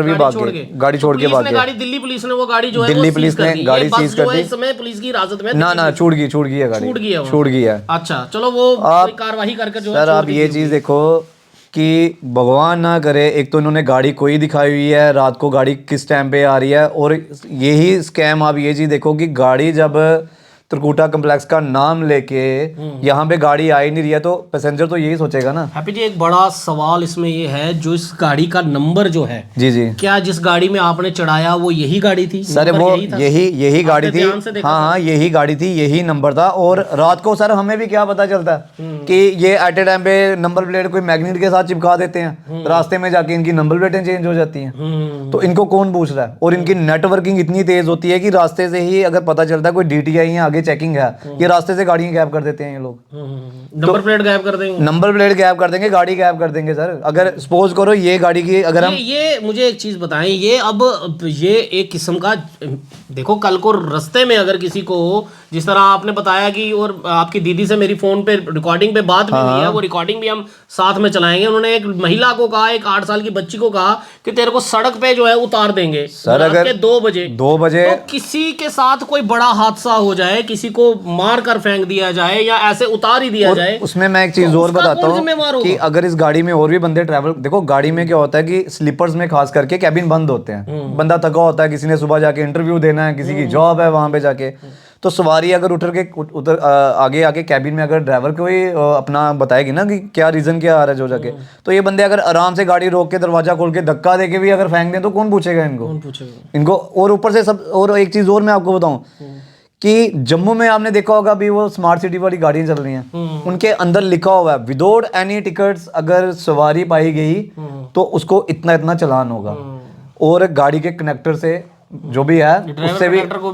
भी भाग गए, गाड़ी छोड़ के भाग गए। गाड़ी दिल्ली पुलिस ने वो गाड़ी जो है दिल्ली पुलिस ने गाड़ी सीज कर दी। इस समय पुलिस की हिरासत में ना छूट गई है गाड़ी, छूट गई है। अच्छा, चलो वो कार्रवाई करके जो है सर आप ये चीज देखो कि भगवान ना करे, एक तो इन्होंने गाड़ी कोई दिखाई हुई है, रात को गाड़ी किस टाइम पे आ रही है, और यही स्कैम। आप ये चीज देखो कि गाड़ी जब त्रिकुटा कम्प्लेक्स का नाम लेके यहाँ पे गाड़ी आ ही नहीं रही है, तो पैसेंजर तो यही सोचेगा ना। हैप्पी जी, एक बड़ा सवाल इसमें ये है, जो इस गाड़ी का नंबर जो है, जी क्या जिस गाड़ी में आपने चढ़ाया वो यही गाड़ी थी? सर वो यही गाड़ी थी। हाँ, यही गाड़ी थी, यही नंबर था। और रात को सर हमें भी क्या पता चलता है कि ये एट ए टाइम पे नंबर प्लेट कोई मैग्नेट के साथ चिपका देते हैं, रास्ते में जाके इनकी नंबर प्लेटें चेंज हो जाती हैं। तो इनको कौन पूछ रहा है? और इनकी नेटवर्किंग इतनी तेज होती है कि रास्ते से ही अगर पता चलता है कोई डीटीआई है, आगे चेकिंग है, ये रास्ते से गाड़ियां गायब कर देते हैं ये लोग। नंबर प्लेट गायब कर देंगे, नंबर प्लेट गायब कर देंगे, गाड़ी गायब कर देंगे सर। अगर सपोज करो ये गाड़ी की अगर हम ये मुझे एक चीज बताएं, ये अब ये एक किस्म का, देखो कल को रास्ते में अगर किसी को, जिस तरह आपने बताया कि, और आपकी दीदी से मेरी फोन पे रिकॉर्डिंग पे बात भी हुई है, वो रिकॉर्डिंग भी हम साथ में चलाएंगे। उन्होंने एक महिला को कहा, एक 8 साल की बच्ची को कहा कि तेरे को सड़क पे जो है उतार देंगे सर, अगर 2 बजे तो किसी के साथ कोई बड़ा हादसा हो जाए, किसी को मार कर फेंक दिया जाए या ऐसे उतार ही दिया जाए, उसमें मैं एक चीज और बताता हूँ कि अगर इस गाड़ी में और भी बंदे ट्रैवल, देखो गाड़ी में क्या होता है कि स्लीपर्स में खास करके कैबिन बंद होते हैं, बंदा थका होता है, किसी ने सुबह जाके इंटरव्यू देना है, किसी की जॉब है वहां पे जाके, तो सवारी अगर उतर आगे आके कैबिन में अगर ड्राइवर को ही अपना बताएगी ना कि क्या रीजन क्या आ रहा है जो जाके, तो ये बंदे अगर आराम से गाड़ी रोक के दरवाजा खोल के धक्का दे के भी अगर फेंक दें तो कौन पूछेगा इनको। और ऊपर से सब, और एक चीज और मैं आपको बताऊं कि जम्मू में आपने देखा होगा अभी वो स्मार्ट सिटी वाली गाड़ियां चल रही हैं, उनके अंदर लिखा हुआ है विदाउट एनी टिकट्स अगर सवारी पाई गई तो उसको इतना चालान होगा। और गाड़ी के कनेक्टर से जो भी है उससे भी, उसको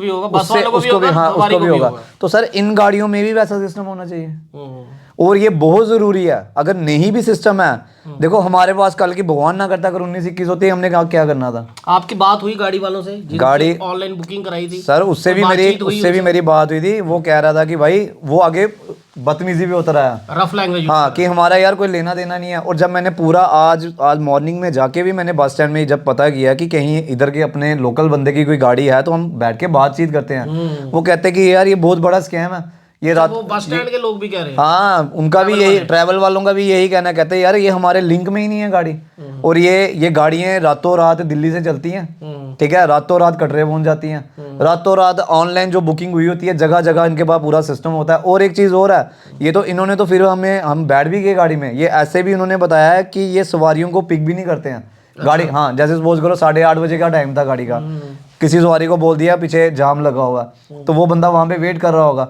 भी होगा। तो सर इन गाड़ियों में भी वैसा सिस्टम होना चाहिए, और ये बहुत जरूरी है। अगर नहीं भी सिस्टम है, देखो हमारे पास कल की भगवान ना करता अगर 19-21 होती, हमने कहा क्या करना था। आपकी बात हुई गाड़ी वालों से, गाड़ी ऑनलाइन बुकिंग कराई थी सर, उससे भी मेरी बात हुई थी। वो कह रहा था कि भाई वो आगे बदतमीजी भी होता रहा, रफ लैंग्वेज, हाँ, कि हमारा यार कोई लेना देना नहीं है। और जब मैंने पूरा आज मॉर्निंग में जाके भी मैंने बस स्टैंड में जब पता किया कि कहीं इधर के अपने लोकल बंदे की कोई गाड़ी है, तो हम बैठ के बातचीत करते हैं, वो कहते हैं कि यार ये बहुत बड़ा स्कैम है, ये रात वो बस स्टैंड के लोग भी कह रहे हैं। हाँ, उनका भी यही, ट्रैवल वालों का भी यही कहना, कहते हैं यार ये हमारे लिंक में ही नहीं है गाड़ी। और ये गाड़ियाँ रातों रात दिल्ली से चलती हैं, ठीक है, रातों रात कटरे पहुंच जाती हैं, रातों रात ऑनलाइन जो बुकिंग हुई होती है, जगह जगह इनके पास पूरा सिस्टम होता है। और एक चीज़ और है, ये तो इन्होंने तो फिर हम बैठ भी गए गाड़ी में, ये ऐसे भी उन्होंने बताया है कि ये सवारियों को पिक भी नहीं करते हैं गाड़ी। हाँ, जैसे सपोज करो 8:30 बजे का टाइम था गाड़ी का, किसी सवारी को बोल दिया पीछे जाम लगा हुआ, तो वो बंदा वहां पे वेट कर रहा होगा।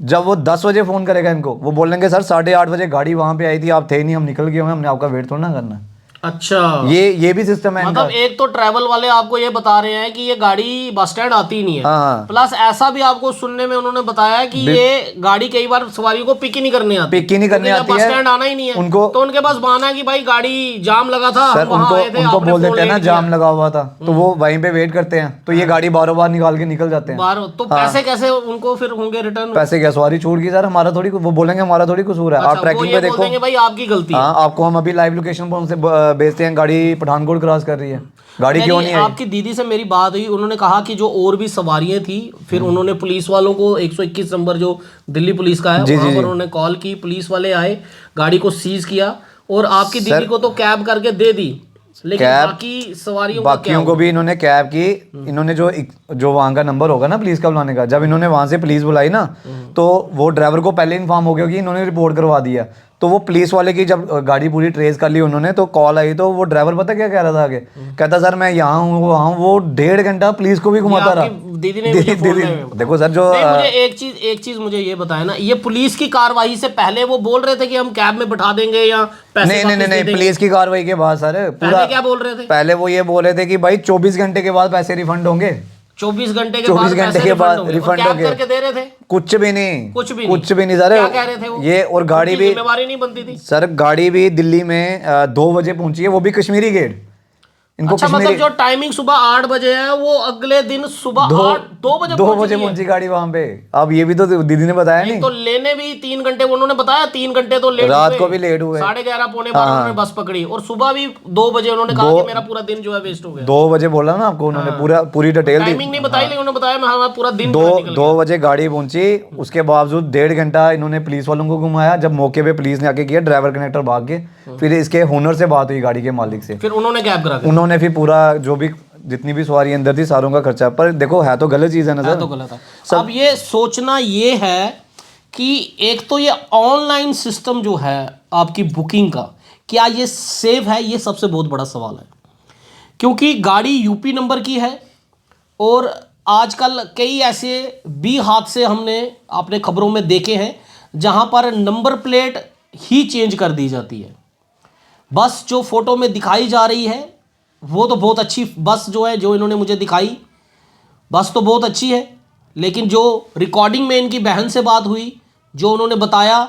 जब वो 10 बजे फोन करेगा इनको, वो बोलेंगे सर 8:30 बजे गाड़ी वहां पे आई थी, आप थे ही नहीं, हम निकल गए होंगे, हमने आपका वेट थोड़ा ना करना है। अच्छा, ये भी सिस्टम है मतलब एक तो ट्रैवल वाले आपको ये बता रहे हैं कि ये गाड़ी बस स्टैंड आती ही नहीं है, हाँ। प्लस ऐसा भी आपको सुनने में उन्होंने बताया कि ये गाड़ी कई बार सवारियों को पिक ही नहीं करने आती, पिक ही नहीं करने आती बस है, स्टैंड आना ही नहीं है उनको तो उनके पास बहाना है कि भाई गाड़ी जाम लगा था, सर हम वहां आए थे, उनको आपने बोल फोन देते हैं ना ले लिया। जाम लगा हुआ था, तो वो वहीं पे वेट करते हैं, तो ये गाड़ी बारों बार निकाल के निकल जाते हैं। बाहर तो पैसे कैसे उनको फिर होंगे रिटर्न? पैसे क्या, सवारी छूट गई सर, हमारा थोड़ी, वो बोलेंगे हमारा थोड़ी कसूर है। आप ट्रैकिंग पे देखो, देंगे भाई आपकी गलती है। हाँ, आपको हम अभी लाइव लोकेशन पर उनसे भेजते हैं, गाड़ी पठानकोट क्रॉस कर रही है, गाड़ी क्यों नहीं आई? आपकी दीदी से मेरी बात हुई, उन्होंने कहा कि जो और भी सवारियां थी, फिर उन्होंने पुलिस वालों को 121 नंबर जो दिल्ली पुलिस का है वहां पर उन्होंने कॉल की, पुलिस वाले आए, गाड़ी को सीज किया और आपकी दीदी को तो कैब करके दे दी, लेकिन बाकी सवारियों बाकियों को भी इन्होंने कैब की। इन्होंने जो वहाँ का नंबर होगा ना पुलिस का बुलाने का, जब इन्होंने वहां से पुलिस बुलाई ना, तो वो ड्राइवर को पहले इन्फॉर्म हो गया कि इन्होंने रिपोर्ट करवा दिया। तो वो पुलिस वाले की जब गाड़ी पूरी ट्रेस कर ली उन्होंने, तो कॉल आई, तो वो ड्राइवर पता क्या कह रहा था आगे, कहता सर मैं यहाँ हूँ वहाँ हूँ, वो 1.5 घंटा पुलिस को भी घुमाता रहा। दीदी ने मुझे फोन में देखो सर, जो मुझे एक चीज मुझे ये बताया ना, ये पुलिस की कार्रवाई से पहले वो बोल रहे थे कि हम कैब में बैठा देंगे या पैसे नहीं, पुलिस की कार्रवाई के बाद सर पूरा क्या बोल रहे थे? पहले वो ये बोल रहे थे कि भाई 24 घंटे के बाद पैसे रिफंड होंगे, 24 घंटे के 24 घंटे के बाद रिफंड हो गया, करके दे रहे थे? कुछ भी नहीं कुछ भी नहीं सर। क्या कह रहे थे वो? ये और गाड़ी भी जिम्मेवारी नहीं बनती थी सर, गाड़ी भी दिल्ली में 2 बजे पहुंची है, वो भी कश्मीरी गेट। इनको अच्छा, मतलब जो टाइमिंग सुबह 8 बजे है वो अगले दिन सुबह 2 बजे पहुंची गाड़ी वहां पे। अब ये भी तो दीदी ने बताया नहीं, तो लेने भी 3 घंटे उन्होंने बताया, 3 घंटे तो लेट रात को भी लेट हुए, 11:30 पौने 12 उन्होंने बस पकड़ी, और सुबह भी 2 बजे उन्होंने कहा कि मेरा पूरा दिन जो है वेस्ट हो गया। 2 बजे बोला ना आपको उन्होंने, पूरी डिटेल दी, टाइमिंग नहीं बताई, लेकिन उन्होंने बताया हमारा पूरा दिन 2 बजे गाड़ी पहुंची, उसके बावजूद 1.5 घंटा इन्होंने पुलिस वालों को घुमाया। जब मौके पे पुलिस ने आके किया, ड्राइवर कनेक्टर भाग के, फिर इसके हुनर से बात हुई गाड़ी के मालिक से, फिर उन्होंने कैब करा, उन्होंने फिर पूरा जो भी जितनी भी सवारी अंदर थी सारों का खर्चा। पर देखो है तो गलत चीज है ना सर, तो गलत है। अब ये सोचना ये है कि एक तो ये ऑनलाइन सिस्टम जो है आपकी बुकिंग का, क्या ये सेफ है, ये सबसे बहुत बड़ा सवाल है, क्योंकि गाड़ी यूपी नंबर की है और आजकल कई ऐसे भी हादसे हमने अपने खबरों में देखे हैं जहां पर नंबर प्लेट ही चेंज कर दी जाती है। बस जो फोटो में दिखाई जा रही है वो तो बहुत अच्छी बस जो है, जो इन्होंने मुझे दिखाई बस तो बहुत अच्छी है, लेकिन जो रिकॉर्डिंग में इनकी बहन से बात हुई, जो उन्होंने बताया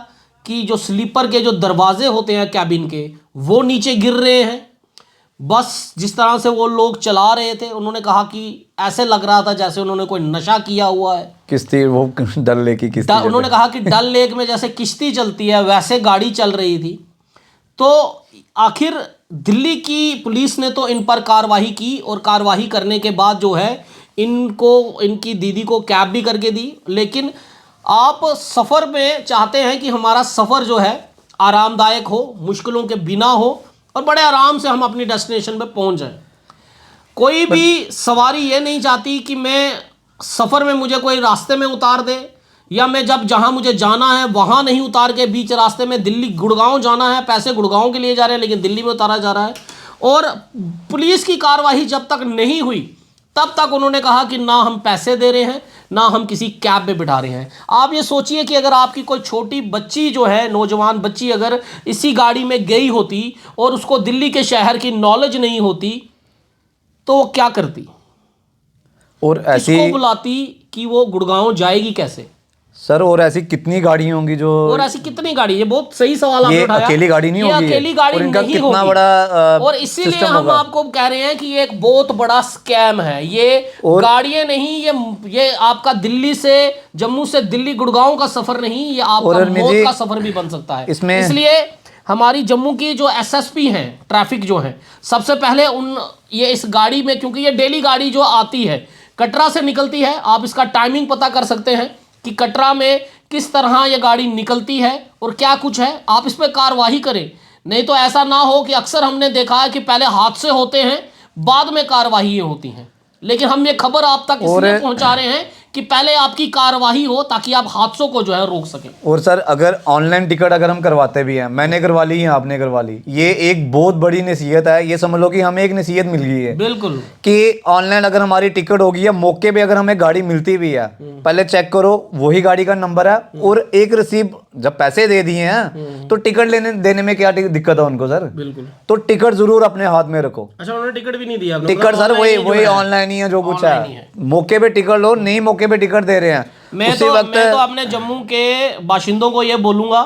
कि जो स्लीपर के जो दरवाजे होते हैं कैबिन के, वो नीचे गिर रहे हैं। बस जिस तरह से वो लोग चला रहे थे, उन्होंने कहा कि ऐसे लग रहा था जैसे उन्होंने कोई नशा किया हुआ है। किश्ती, वो डल लेक की किश्ती, उन्होंने कहा कि डल लेक में जैसे किश्ती चलती है वैसे गाड़ी चल रही थी। तो आखिर दिल्ली की पुलिस ने तो इन पर कार्रवाई की, और कार्रवाई करने के बाद जो है इनकी दीदी को कैब भी करके दी। लेकिन आप सफ़र में चाहते हैं कि हमारा सफ़र जो है आरामदायक हो, मुश्किलों के बिना हो, और बड़े आराम से हम अपनी डेस्टिनेशन पे पहुंच जाएं। कोई भी सवारी ये नहीं चाहती कि मैं सफ़र में मुझे कोई रास्ते में उतार दे, या मैं जहाँ मुझे जाना है वहाँ नहीं उतार के बीच रास्ते में दिल्ली गुड़गांव जाना है, पैसे गुड़गांव के लिए जा रहे हैं लेकिन दिल्ली में उतारा जा रहा है। और पुलिस की कार्रवाई जब तक नहीं हुई तब तक उन्होंने कहा कि ना हम पैसे दे रहे हैं, ना हम किसी कैब में बिठा रहे हैं। आप ये सोचिए कि अगर आपकी कोई छोटी बच्ची जो है, नौजवान बच्ची अगर इसी गाड़ी में गई होती और उसको दिल्ली के शहर की नॉलेज नहीं होती तो वो क्या करती, और ऐसी किसको बुलाती कि वो गुड़गांव जाएगी कैसे? सर और ऐसी कितनी गाड़ी होंगी जो, और ऐसी कितनी गाड़ी, ये बहुत सही सवाल आपने ये उठाया। अकेली गाड़ी नहीं होगी, अकेली गाड़ी और इनका नहीं कितना होगी। बड़ा और इसीलिए हम आपको कह रहे हैं कि ये एक बहुत बड़ा स्कैम है। ये गाड़ियां नहीं, ये आपका दिल्ली से, जम्मू से दिल्ली गुड़गांव का सफर नहीं, ये आपका मौत का सफर भी बन सकता है। इसलिए हमारी जम्मू की जो एसएसपी हैं, ट्रैफिक जो है, सबसे पहले ये इस गाड़ी में, क्योंकि ये डेली गाड़ी जो आती है कटरा से निकलती है, आप इसका टाइमिंग पता कर सकते हैं कि कटरा में किस तरह ये गाड़ी निकलती है और क्या कुछ है, आप इस पर कार्रवाई करें। नहीं तो ऐसा ना हो कि अक्सर हमने देखा है कि पहले हादसे होते हैं, बाद में कार्रवाई होती हैं। लेकिन हम ये खबर आप तक इसलिए पहुंचा रहे हैं कि पहले आपकी कार्रवाई हो ताकि आप हादसों को जो है रोक सकें। और सर अगर ऑनलाइन टिकट अगर हम करवाते भी हैं, मैंने करवा ली या आपने करवा ली, ये एक बहुत बड़ी नसीहत है। ये समझ लो कि हमें एक नसीहत मिल गई है बिल्कुल कि ऑनलाइन अगर हमारी टिकट होगी या मौके पे अगर हमें गाड़ी मिलती भी है, पहले चेक करो वही गाड़ी का नंबर है, और एक रिसीव जब पैसे दे दिए हैं तो टिकट देने में क्या दिक्कत है उनको सर? बिल्कुल। तो टिकट जरूर अपने हाथ में रखो। अच्छा, उन्होंने टिकट भी नहीं दिया? टिकट सर वही ऑनलाइन ही है जो कुछ है, मौके पे टिकट लो, नहीं मौके पे टिकट दे रहे हैं। मैं तो अपने जम्मू के बाशिंदों को ये बोलूंगा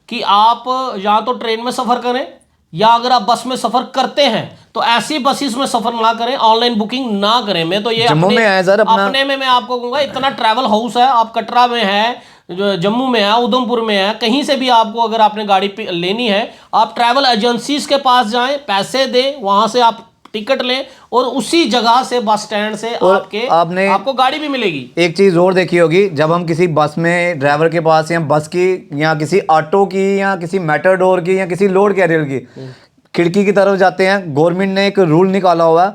कि आप या तो ट्रेन में सफर करें, या अगर आप बस में सफर करते हैं तो ऐसी बसेस में सफर ना करें, ऑनलाइन बुकिंग ना करें। मैं तो ये जम्मू में है सर अपने में मैं आपको कहूंगा, इतना ट्रैवल हाउस है, आप कटरा में है, जम्मू में है, उधमपुर में है, कहीं से भी आपको अगर आपने गाड़ी लेनी है, आप ट्रैवल एजेंसीज के पास जाएं, पैसे दें, वहां से आप टिकट लें और उसी जगह से बस स्टैंड से आपको गाड़ी भी मिलेगी। एक चीज और देखी होगी, जब हम किसी बस में ड्राइवर के पास या बस की या किसी ऑटो की या किसी मेटाडोर की या किसी लोड कैरियर की खिड़की की तरफ जाते हैं, गवर्नमेंट ने एक रूल निकाला हुआ है,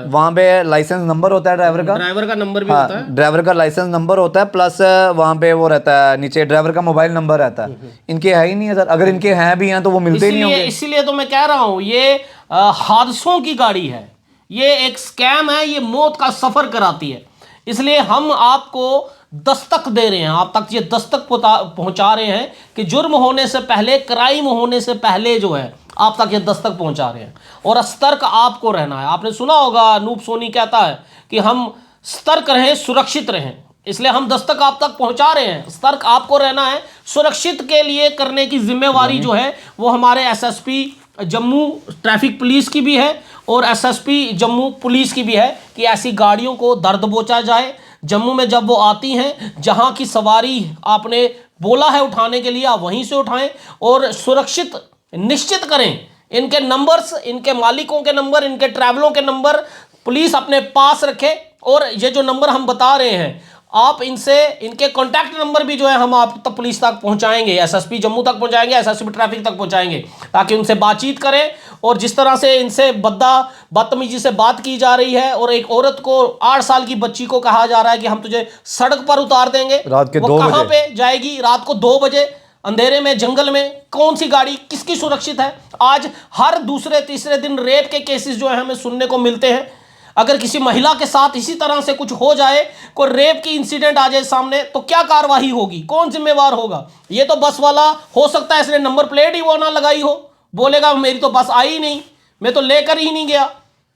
वहाँ पे लाइसेंस नंबर होता है ड्राइवर का नंबर भी होता है, ड्राइवर का लाइसेंस नंबर होता है, प्लस वहाँ पे वो रहता है नीचे ड्राइवर का मोबाइल नंबर रहता है। इनके है ही नहीं है सर, अगर इनके हैं भी हैं तो वो मिलते ही नहीं होंगे। इसीलिए तो मैं कह रहा हूँ ये हादसों की गाड़ी है, ये एक स्कैम है, ये मौत का सफर कराती है। इसलिए हम आपको दस्तक दे रहे हैं, आप तक ये दस्तक पहुंचा रहे हैं कि जुर्म होने से पहले, क्राइम होने से पहले जो है आप तक ये दस्तक पहुंचा रहे हैं। और सतर्क आपको रहना है। आपने सुना होगा अनूप सोनी कहता है कि हम सतर्क रहें, सुरक्षित रहें, इसलिए हम दस्तक आप तक पहुंचा रहे हैं। सतर्क आपको रहना है, सुरक्षित के लिए करने की जिम्मेवारी जो है वो हमारे एसएसपी जम्मू ट्रैफिक पुलिस की भी है और एसएसपी जम्मू पुलिस की भी है कि ऐसी गाड़ियों को दर्द पहुंचा जाए। जम्मू में जब वो आती हैं, जहां की सवारी आपने बोला है उठाने के लिए, आप वहीं से उठाएं और सुरक्षित निश्चित करें। इनके नंबर्स, इनके मालिकों के नंबर, इनके ट्रैवलों के नंबर पुलिस अपने पास रखे। और ये जो नंबर हम बता रहे हैं, आप इनसे, इनके कॉन्टैक्ट नंबर भी जो है हम आप तक पुलिस तक पहुंचाएंगे, एसएसपी जम्मू तक पहुंचाएंगे, एसएसपी ट्रैफिक तक पहुंचाएंगे, ताकि उनसे बातचीत करें। और जिस तरह से इनसे बदतमीजी से बात की जा रही है, और एक औरत को, 8 साल की बच्ची को कहा जा रहा है कि हम तुझे सड़क पर उतार देंगे, रात के 2 बजे। कहां पे जाएगी? रात को 2 बजे अंधेरे में, जंगल में, कौन सी गाड़ी किसकी सुरक्षित है? आज हर दूसरे तीसरे दिन रेप के केसेस जो है हमें सुनने को मिलते हैं। अगर किसी महिला के साथ इसी तरह से कुछ हो जाए, कोई रेप की इंसिडेंट आ जाए सामने, तो क्या कार्रवाई होगी? कौन जिम्मेवार होगा? ये तो बस वाला हो सकता है इसने नंबर प्लेट ही वो ना लगाई हो, बोलेगा मेरी तो बस आई नहीं, मैं तो लेकर ही नहीं गया,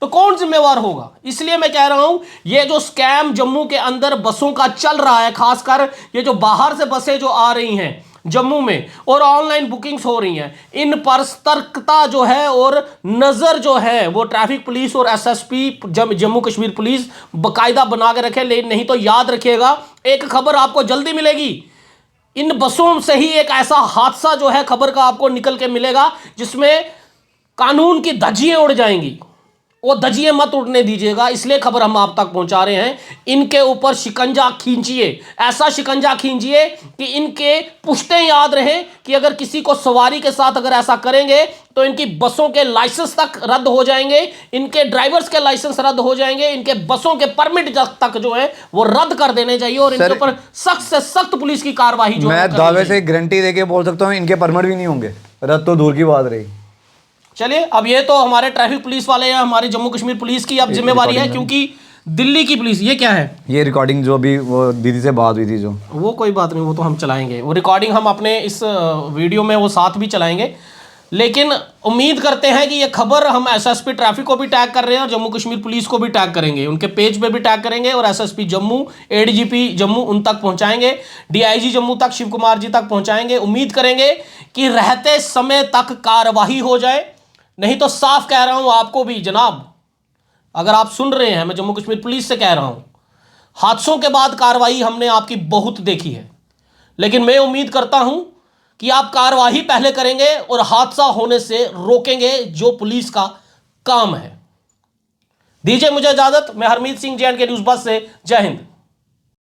तो कौन जिम्मेवार होगा? इसलिए मैं कह रहा हूं, ये जो स्कैम जम्मू के अंदर बसों का चल रहा है, खासकर ये जो बाहर से बसें जो आ रही हैं जम्मू में और ऑनलाइन बुकिंग्स हो रही हैं, इन पर सतर्कता जो है और नज़र जो है वो ट्रैफिक पुलिस और एसएसपी जम्मू कश्मीर पुलिस बाकायदा बना के रखे। लेकिन नहीं तो याद रखिएगा, एक खबर आपको जल्दी मिलेगी, इन बसों से ही एक ऐसा हादसा जो है खबर का आपको निकल के मिलेगा जिसमें कानून की धज्जियां उड़ जाएंगी। वो धज्जियां मत उड़ने दीजिएगा, इसलिए खबर हम आप तक पहुंचा रहे हैं। इनके ऊपर शिकंजा खींचिए, ऐसा शिकंजा खींचिए कि इनके पुश्तें याद रहें कि अगर किसी को सवारी के साथ अगर ऐसा करेंगे तो इनकी बसों के लाइसेंस तक रद्द हो जाएंगे, इनके ड्राइवर्स के लाइसेंस रद्द हो जाएंगे, इनके बसों के परमिट तक जो है वो रद्द कर देने चाहिए और इनके ऊपर सख्त से सख्त पुलिस की कार्रवाई जो मैं दावे से गारंटी देके बोल सकता हूँ इनके परमिट भी नहीं होंगे, रद्द तो दूर की बात रही। चलिए, अब ये तो हमारे ट्रैफिक पुलिस वाले या हमारे जम्मू कश्मीर पुलिस की अब जिम्मेवारी है, क्योंकि दिल्ली की पुलिस, ये क्या है? ये रिकॉर्डिंग जो अभी वो दीदी से बात हुई थी जो, वो कोई बात नहीं, वो तो हम चलाएंगे, वो रिकॉर्डिंग हम अपने इस वीडियो में वो साथ भी चलाएंगे। लेकिन उम्मीद करते हैं कि ये खबर हम एसएसपी ट्रैफिक को भी टैग कर रहे हैं और जम्मू कश्मीर पुलिस को भी टैग करेंगे, उनके पेज पे भी टैग करेंगे और एसएसपी जम्मू, एडीजीपी जम्मू उन तक पहुंचाएंगे, डीआईजी जम्मू तक शिव कुमार जी तक पहुंचाएंगे। उम्मीद करेंगे कि रहते समय तक कार्रवाई हो जाए। नहीं तो साफ कह रहा हूं आपको भी जनाब, अगर आप सुन रहे हैं, मैं जम्मू कश्मीर पुलिस से कह रहा हूं, हादसों के बाद कार्रवाई हमने आपकी बहुत देखी है, लेकिन मैं उम्मीद करता हूं कि आप कार्रवाई पहले करेंगे और हादसा होने से रोकेंगे, जो पुलिस का काम है। दीजिए मुझे इजाजत, मैं हरमीत सिंह, JNK न्यूज़ बस से, जय हिंद।